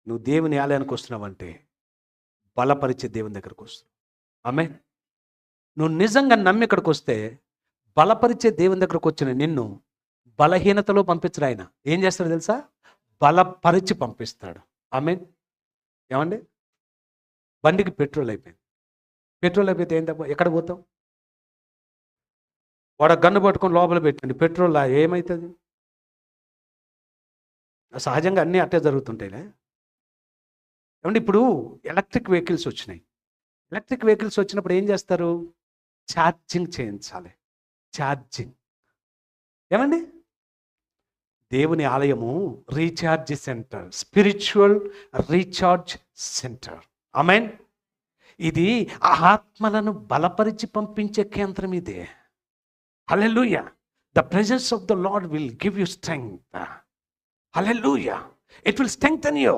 నువ్వు దేవుని ఆలయానికి వస్తున్నావంటే బలపరిచే దేవుని దగ్గరకు వస్తున్నావు. ఆమేన్. నువ్వు నిజంగా నమ్మి ఇక్కడికి వస్తే బలపరిచే దేవుని దగ్గరకు వచ్చిన నిన్ను బలహీనతలో పంపించడు ఆయన. ఏం చేస్తాడు తెలుసా? బలపరిచి పంపిస్తాడు. ఆమేన్. ఏమండి? బండికి పెట్రోల్ అయిపోయింది. పెట్రోల్ అయిపోతే ఏం తప్ప ఎక్కడ పోతాం? వాడు గన్ను పట్టుకొని లోపల పెట్టండి, పెట్రోల్ ఏమవుతుంది? సహజంగా అన్నీ అట్టే జరుగుతుంటాయిలే. ఏమంటే ఇప్పుడు ఎలక్ట్రిక్ వెహికల్స్ వచ్చినాయి. ఎలక్ట్రిక్ వెహికల్స్ వచ్చినప్పుడు ఏం చేస్తారు? ఛార్జింగ్ చేయించాలి. ఛార్జింగ్. ఏమండి? దేవుని ఆలయము recharge centre, spiritual recharge centre. ఆమేన్. ఇది ఆత్మలను బలపరిచి పంపించే కేంద్రం ఇదే. హల్లెలూయా. The presence of the Lord will give you strength. హల్లెలూయా. It will strengthen you.